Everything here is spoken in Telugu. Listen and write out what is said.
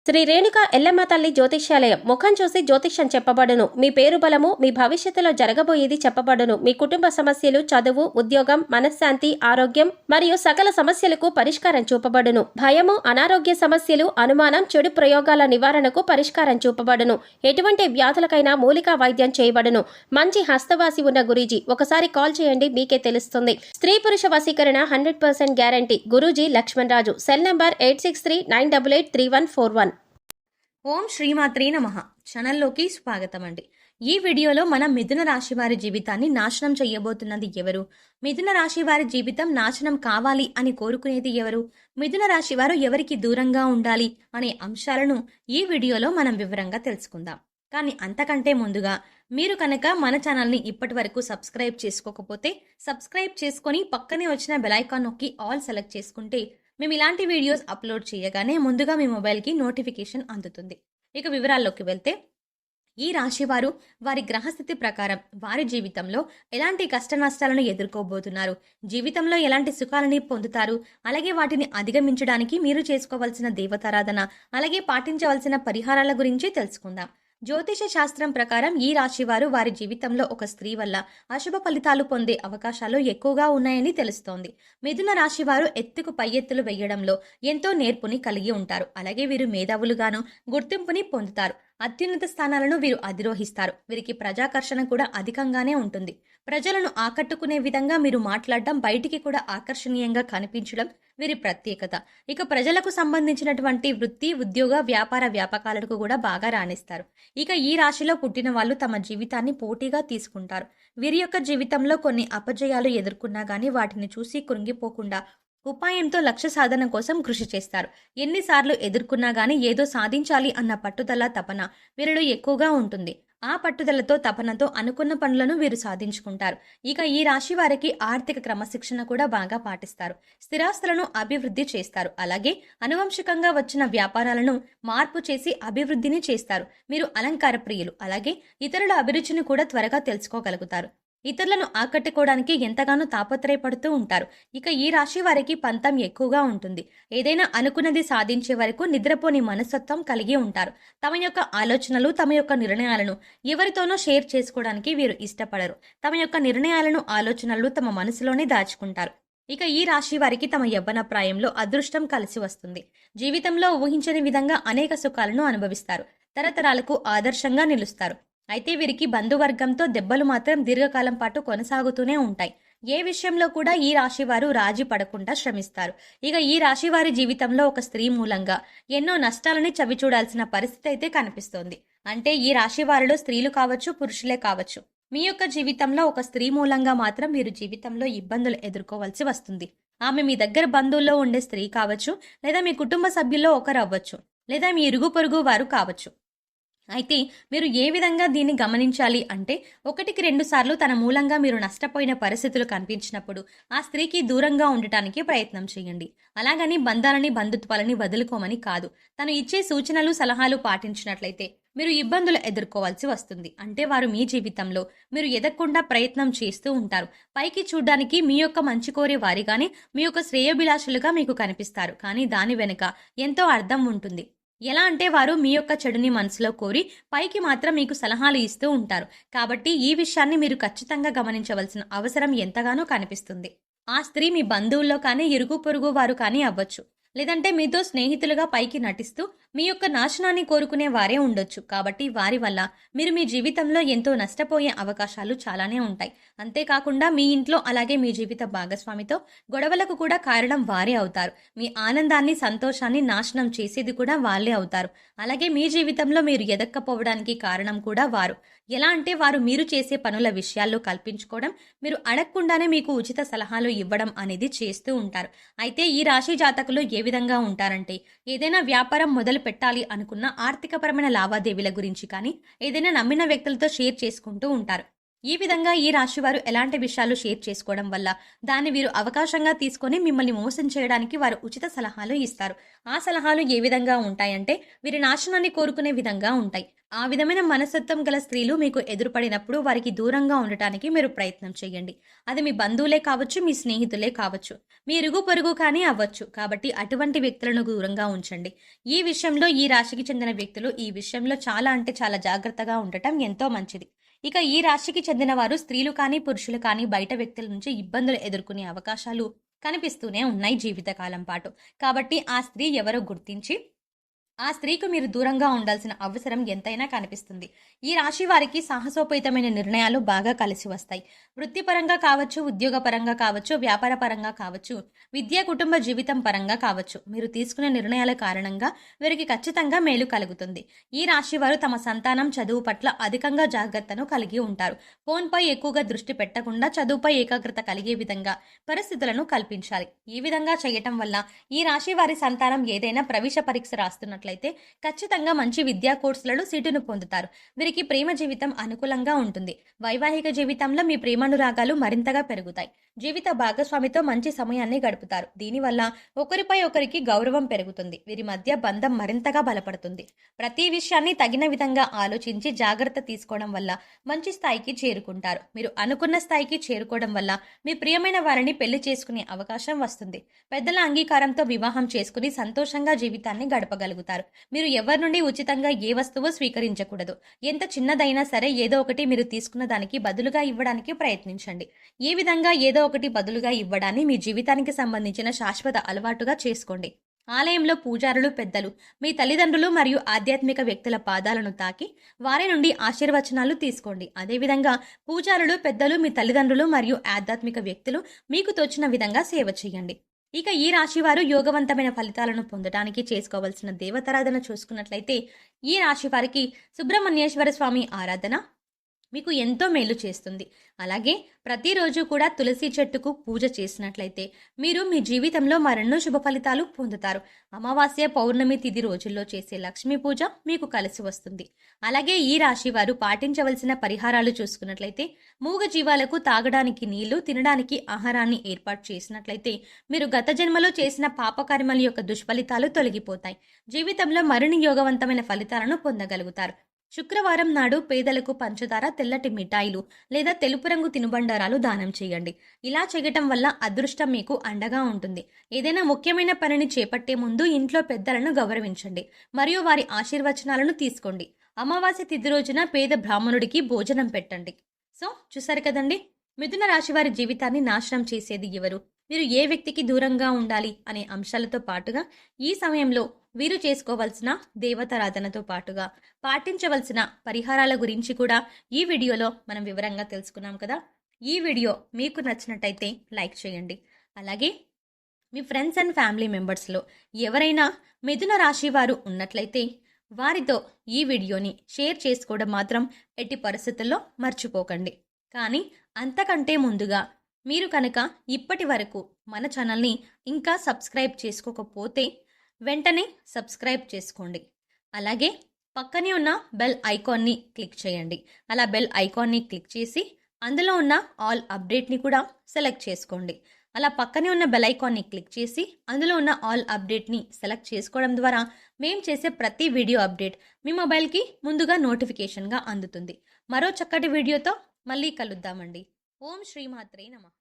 శ్రీ రేణుక ఎల్లమ్మ తల్లి జ్యోతిష్యాలయం ముఖం చూసి జ్యోతిష్యం చెప్పబడును. మీ పేరు బలము, మీ భవిష్యత్తులో జరగబోయేది చెప్పబడును. మీ కుటుంబ సమస్యలు, చదువు, ఉద్యోగం, మనశ్శాంతి, ఆరోగ్యం మరియు సకల సమస్యలకు పరిష్కారం చూపబడును. భయము, అనారోగ్య సమస్యలు, అనుమానం, చెడు ప్రయోగాల నివారణకు పరిష్కారం చూపబడును. ఎటువంటి వ్యాధులకైనా మూలికా వైద్యం చేయబడును. మంచి హస్తవాసి ఉన్న గురూజీ, ఒకసారి కాల్ చేయండి, మీకే తెలుస్తుంది. స్త్రీ పురుష వశీకరణ 100% guarantee. Guruji Lakshman Raju. Cell number 8639883141. ఓం శ్రీమాత్రే నమః. ఛానల్లోకి స్వాగతం అండి. ఈ వీడియోలో మనం మిథున రాశి వారి జీవితాన్ని నాశనం చేయబోతున్నది ఎవరు, మిథున రాశి వారి జీవితం నాశనం కావాలి అని కోరుకునేది ఎవరు, మిథున రాశి వారు ఎవరికి దూరంగా ఉండాలి అనే అంశాలను ఈ వీడియోలో మనం వివరంగా తెలుసుకుందాం. కానీ అంతకంటే ముందుగా మీరు కనుక మన ఛానల్ని ఇప్పటి వరకు సబ్స్క్రైబ్ చేసుకోకపోతే సబ్స్క్రైబ్ చేసుకొని పక్కనే వచ్చిన బెల్ ఐకాన్ నొక్కి ఆల్ సెలెక్ట్ చేసుకుంటే మేము ఇలాంటి వీడియోస్ అప్లోడ్ చేయగానే ముందుగా మీ మొబైల్కి నోటిఫికేషన్ అందుతుంది. ఇక వివరాల్లోకి వెళ్తే, ఈ రాశివారు వారి గ్రహస్థితి ప్రకారం వారి జీవితంలో ఎలాంటి కష్ట నష్టాలను ఎదుర్కోబోతున్నారు, జీవితంలో ఎలాంటి సుఖాలని పొందుతారు, అలాగే వాటిని అధిగమించడానికి మీరు చేసుకోవాల్సిన దేవతారాధన, అలాగే పాటించవలసిన పరిహారాల గురించి తెలుసుకుందాం. జ్యోతిష శాస్త్రం ప్రకారం ఈ రాశివారు వారి జీవితంలో ఒక స్త్రీ వల్ల అశుభ ఫలితాలు పొందే అవకాశాలు ఎక్కువగా ఉన్నాయని తెలుస్తోంది. మిథున రాశివారు ఎత్తుకు పై ఎత్తులు వేయడంలో ఎంతో నేర్పుని కలిగి ఉంటారు. అలాగే వీరు మేధావులుగాను గుర్తింపుని పొందుతారు. అత్యున్నత స్థానాలను వీరు అధిరోహిస్తారు. వీరికి ప్రజాకర్షణ కూడా అధికంగానే ఉంటుంది. ప్రజలను ఆకట్టుకునే విధంగా మీరు మాట్లాడడం, బయటికి కూడా ఆకర్షణీయంగా కనిపించడం వీరి ప్రత్యేకత. ఇక ప్రజలకు సంబంధించినటువంటి వృత్తి, ఉద్యోగ, వ్యాపారాలకు కూడా బాగా రాణిస్తారు. ఇక ఈ రాశిలో పుట్టిన వాళ్ళు తమ జీవితాన్ని పోటీగా తీసుకుంటారు. వీరి యొక్క జీవితంలో కొన్ని అపజయాలు ఎదుర్కొన్నా గానీ వాటిని చూసి కృంగిపోకుండా ఉపాయంతో లక్ష్య సాధన కోసం కృషి చేస్తారు. ఎన్నిసార్లు ఎదుర్కొన్నా గానీ ఏదో సాధించాలి అన్న పట్టుదల, తపన వీరిలో ఎక్కువగా ఉంటుంది. ఆ పట్టుదలతో, తపనతో అనుకున్న పనులను వీరు సాధించుకుంటారు. ఇక ఈ రాశి వారికి ఆర్థిక క్రమశిక్షణ కూడా బాగా పాటిస్తారు. స్థిరాస్తులను అభివృద్ధి చేస్తారు. అలాగే అనువంశికంగా వచ్చిన వ్యాపారాలను మార్పు చేసి అభివృద్ధిని చేస్తారు. మీరు అలంకార ప్రియులు. అలాగే ఇతరుల అభిరుచిని కూడా త్వరగా తెలుసుకోగలుగుతారు. ఇతరులను ఆకట్టుకోవడానికి ఎంతగానో తాపత్రయపడుతూ ఉంటారు. ఇక ఈ రాశి వారికి పంతం ఎక్కువగా ఉంటుంది. ఏదైనా అనుకున్నది సాధించే వరకు నిద్రపోని మనస్తత్వం కలిగి ఉంటారు. తమ యొక్క ఆలోచనలు, తమ యొక్క నిర్ణయాలను ఎవరితోనో షేర్ చేసుకోవడానికి వీరు ఇష్టపడరు. తమ యొక్క నిర్ణయాలను, ఆలోచనలు తమ మనసులోనే దాచుకుంటారు. ఇక ఈ రాశి వారికి తమ యవ్వన ప్రాయంలో అదృష్టం కలిసి వస్తుంది. జీవితంలో ఊహించని విధంగా అనేక సుఖాలను అనుభవిస్తారు. తరతరాలకు ఆదర్శంగా నిలుస్తారు. అయితే వీరికి బంధువర్గంతో దెబ్బలు మాత్రం దీర్ఘకాలం పాటు కొనసాగుతూనే ఉంటాయి. ఏ విషయంలో కూడా ఈ రాశి వారు రాజీ పడకుండా శ్రమిస్తారు. ఇక ఈ రాశి వారి జీవితంలో ఒక స్త్రీ మూలంగా ఎన్నో నష్టాలని చవిచూడాల్సిన పరిస్థితి అయితే కనిపిస్తోంది. అంటే ఈ రాశి వారిలో స్త్రీలు కావచ్చు, పురుషులే కావచ్చు, మీ యొక్క జీవితంలో ఒక స్త్రీ మూలంగా మాత్రం మీరు జీవితంలో ఇబ్బందులు ఎదుర్కోవాల్సి వస్తుంది. ఆమె మీ దగ్గర బంధువుల్లో ఉండే స్త్రీ కావచ్చు, లేదా మీ కుటుంబ సభ్యుల్లో ఒకరు అవ్వచ్చు, లేదా మీ ఇరుగు పొరుగు వారు కావచ్చు. అయితే మీరు ఏ విధంగా దీన్ని గమనించాలి అంటే, 1-2 సార్లు తన మూలంగా మీరు నష్టపోయిన పరిస్థితులు కనిపించినప్పుడు ఆ స్త్రీకి దూరంగా ఉండటానికి ప్రయత్నం చేయండి. అలాగని బంధాలని, బంధుత్వాలని వదులుకోమని కాదు. తను ఇచ్చే సూచనలు, సలహాలు పాటించినట్లయితే మీరు ఇబ్బందులు ఎదుర్కోవాల్సి వస్తుంది. అంటే వారు మీ జీవితంలో మీరు ఎదగకుండా ప్రయత్నం చేస్తూ ఉంటారు. పైకి చూడ్డానికి మీ యొక్క మంచి కోరే వారిగానే, మీ యొక్క శ్రేయోభిలాషులుగా మీకు కనిపిస్తారు. కానీ దాని వెనుక ఎంతో అర్థం ఉంటుంది. ఎలా అంటే వారు మీ యొక్క చెడుని మనసులో కోరి పైకి మాత్రం మీకు సలహాలు ఇస్తూ ఉంటారు. కాబట్టి ఈ విషయాన్ని మీరు ఖచ్చితంగా గమనించవలసిన అవసరం ఎంతగానో కనిపిస్తుంది. ఆ స్త్రీ మీ బంధువుల్లో కానీ, ఇరుగు పొరుగు వారు కానీ అవ్వచ్చు. లేదంటే మీతో స్నేహితులుగా పైకి నటిస్తూ మీ యొక్క నాశనాన్ని కోరుకునే వారే ఉండొచ్చు. కాబట్టి వారి వల్ల మీరు మీ జీవితంలో ఎంతో నష్టపోయే అవకాశాలు చాలానే ఉంటాయి. అంతేకాకుండా మీ ఇంట్లో, అలాగే మీ జీవిత భాగస్వామితో గొడవలకు కూడా కారణం వారే అవుతారు. మీ ఆనందాన్ని, సంతోషాన్ని నాశనం చేసేది కూడా వాళ్ళే అవుతారు. అలాగే మీ జీవితంలో మీరు ఎదక్కపోవడానికి కారణం కూడా వారు. ఎలా అంటే వారు మీరు చేసే పనుల విషయాల్లో కల్పించుకోవడం, మీరు అడగకుండానే మీకు ఉచిత సలహాలు ఇవ్వడం అనేది చేస్తూ ఉంటారు. అయితే ఈ రాశి జాతకులు ఏ విధంగా ఉంటారంటే, ఏదైనా వ్యాపారం మొదలు పెట్టాలి అనుకున్న ఆర్థికపరమైన లావాదేవీల గురించి కానీ, ఏదైనా నమ్మిన వ్యక్తులతో షేర్ చేసుకుంటూ ఉంటారు. ఈ విధంగా ఈ రాశి వారు ఎలాంటి విషయాలు షేర్ చేసుకోవడం వల్ల దాన్ని వీరు అవకాశంగా తీసుకొని మిమ్మల్ని మోసం చేయడానికి వారు ఉచిత సలహాలు ఇస్తారు. ఆ సలహాలు ఏ విధంగా ఉంటాయంటే వీరి నాశనాన్ని కోరుకునే విధంగా ఉంటాయి. ఆ విధమైన మనస్తత్వం గల స్త్రీలు మీకు ఎదురుపడినప్పుడు వారికి దూరంగా ఉండటానికి మీరు ప్రయత్నం చేయండి. అది మీ బంధువులే కావచ్చు, మీ స్నేహితులే కావచ్చు, మీ ఇరుగు పొరుగు కానీ అవ్వచ్చు. కాబట్టి అటువంటి వ్యక్తులను దూరంగా ఉంచండి. ఈ విషయంలో ఈ రాశికి చెందిన వ్యక్తులు ఈ విషయంలో చాలా అంటే చాలా జాగ్రత్తగా ఉండటం ఎంతో మంచిది. ఇక ఈ రాశికి చెందిన వారు స్త్రీలు కానీ పురుషులు కానీ బయట వ్యక్తుల నుంచి ఇబ్బందులు ఎదుర్కొనే అవకాశాలు కనిపిస్తూనే ఉన్నాయి జీవితకాలం పాటు. కాబట్టి ఆ స్త్రీ ఎవరో గుర్తించి ఆ స్త్రీకి మీరు దూరంగా ఉండాల్సిన అవసరం ఎంతైనా కనిపిస్తుంది. ఈ రాశి వారికి సాహసోపేతమైన నిర్ణయాలు బాగా కలిసి వస్తాయి. వృత్తిపరంగా కావచ్చు, ఉద్యోగపరంగా కావచ్చు, వ్యాపార పరంగా కావచ్చు, విద్య కుటుంబ జీవితం పరంగా కావచ్చు, మీరు తీసుకునే నిర్ణయాల కారణంగా వీరికి ఖచ్చితంగా మేలు కలుగుతుంది. ఈ రాశి వారు తమ సంతానం చదువు పట్ల అధికంగా జాగ్రత్తను కలిగి ఉంటారు. ఫోన్పై ఎక్కువగా దృష్టి పెట్టకుండా చదువుపై ఏకాగ్రత కలిగే విధంగా పరిస్థితులను కల్పించాలి. ఈ విధంగా చేయటం వల్ల ఈ రాశి వారి సంతానం ఏదైనా ప్రవేశ పరీక్ష రాస్తున్నట్లయితే ఖచ్చితంగా మంచి విద్యా కోర్సులలో సీటును పొందుతారు. వీరికి ప్రేమ జీవితం అనుకూలంగా ఉంటుంది. వైవాహిక జీవితంలో మీ ప్రేమానురాగాలు మరింతగా పెరుగుతాయి. జీవిత భాగస్వామితో మంచి సమయాన్ని గడుపుతారు. దీనివల్ల ఒకరిపై ఒకరికి గౌరవం పెరుగుతుంది. వీరి మధ్య బంధం మరింతగా బలపడుతుంది. ప్రతి విషయాన్ని తగిన విధంగా ఆలోచించి జాగ్రత్త తీసుకోవడం వల్ల మంచి స్థాయికి చేరుకుంటారు. మీరు అనుకున్న స్థాయికి చేరుకోవడం వల్ల మీ ప్రియమైన వారిని పెళ్లి చేసుకునే అవకాశం వస్తుంది. పెద్దల అంగీకారంతో వివాహం చేసుకుని సంతోషంగా జీవితాన్ని గడపగలుగుతారు. మీరు ఎవరి నుండి ఉచితంగా ఏ వస్తువు స్వీకరించకూడదు. ఎంత చిన్నదైనా సరే ఏదో ఒకటి మీరు తీసుకున్న దానికి బదులుగా ఇవ్వడానికి ప్రయత్నించండి. ఈ విధంగా ఏదో ఒకటి బదులుగా ఇవ్వడాన్ని మీ జీవితానికి సంబంధించిన శాశ్వత అలవాటుగా చేసుకోండి. ఆలయంలో పూజారులు పెద్దలు మీ తల్లిదండ్రులు మరియు ఆధ్యాత్మిక వ్యక్తుల పాదాలను తాకి వారి నుండి ఆశీర్వచనాలు తీసుకోండి. అదేవిధంగా పూజారులు పెద్దలు మీ తల్లిదండ్రులు మరియు ఆధ్యాత్మిక వ్యక్తులు మీకు తోచిన విధంగా సేవ చేయండి. ఇక ఈ రాశి వారు యోగవంతమైన ఫలితాలను పొందడానికి చేసుకోవాల్సిన దేవతారాధన చూసుకున్నట్లయితే ఈ రాశి వారికి సుబ్రహ్మణ్యేశ్వర స్వామి ఆరాధన మీకు ఎంతో మేలు చేస్తుంది. అలాగే ప్రతిరోజు కూడా తులసి చెట్టుకు పూజ చేసినట్లయితే మీరు మీ జీవితంలో మరెన్నో శుభ ఫలితాలు పొందుతారు. అమావాస్య పౌర్ణమి తిథి రోజుల్లో చేసే లక్ష్మీ పూజ మీకు కలిసి వస్తుంది. అలాగే ఈ రాశి వారు పాటించవలసిన పరిహారాలు చూసుకున్నట్లయితే మూగ జీవాలకు తాగడానికి నీళ్లు, తినడానికి ఆహారాన్ని ఏర్పాటు చేసినట్లయితే మీరు గత జన్మలో చేసిన పాపకర్మల యొక్క దుష్ఫలితాలు తొలగిపోతాయి. జీవితంలో మరిన్ని యోగవంతమైన ఫలితాలను పొందగలుగుతారు. శుక్రవారం నాడు పేదలకు పంచదార, తెల్లటి మిఠాయిలు లేదా తెలుపు రంగు తినుబండారాలు దానం చేయండి. ఇలా చేయటం వల్ల అదృష్టం మీకు అండగా ఉంటుంది. ఏదైనా ముఖ్యమైన పనిని చేపట్టే ముందు ఇంట్లో పెద్దలను గౌరవించండి మరియు వారి ఆశీర్వచనాలను తీసుకోండి. అమావాస్య తిథి రోజున పేద బ్రాహ్మణుడికి భోజనం పెట్టండి. సో చూసారు కదండి, మిథున రాశి వారి జీవితాన్ని నాశనం చేసేది ఎవరు, మీరు ఏ వ్యక్తికి దూరంగా ఉండాలి అనే అంశాలతో పాటుగా ఈ సమయంలో వీరు చేసుకోవాల్సిన దేవతారాధనతో పాటుగా పాటించవలసిన పరిహారాల గురించి కూడా ఈ వీడియోలో మనం వివరంగా తెలుసుకున్నాం కదా. ఈ వీడియో మీకు నచ్చినట్టయితే లైక్ చేయండి. అలాగే మీ ఫ్రెండ్స్ అండ్ ఫ్యామిలీ మెంబర్స్లో ఎవరైనా మిథున రాశి వారు ఉన్నట్లయితే వారితో ఈ వీడియోని షేర్ చేసుకోవడం మాత్రం ఎట్టి పరిస్థితుల్లో మర్చిపోకండి. కానీ అంతకంటే ముందుగా మీరు కనుక ఇప్పటి వరకు మన ఛానల్ని ఇంకా సబ్స్క్రైబ్ చేసుకోకపోతే వెంటనే సబ్స్క్రైబ్ చేసుకోండి. అలాగే పక్కనే ఉన్న బెల్ ఐకాన్ని క్లిక్ చేయండి. అలా బెల్ ఐకాన్ని క్లిక్ చేసి అందులో ఉన్న ఆల్ అప్డేట్ని కూడా సెలెక్ట్ చేసుకోండి. అలా పక్కనే ఉన్న బెల్ ఐకాన్ని క్లిక్ చేసి అందులో ఉన్న ఆల్ అప్డేట్ని సెలెక్ట్ చేసుకోవడం ద్వారా మేము చేసే ప్రతి వీడియో అప్డేట్ మీ మొబైల్కి ముందుగా నోటిఫికేషన్గా అందుతుంది. మరో చక్కటి వీడియోతో మళ్ళీ కలుద్దామండి. ఓం శ్రీమాత్రే నమః.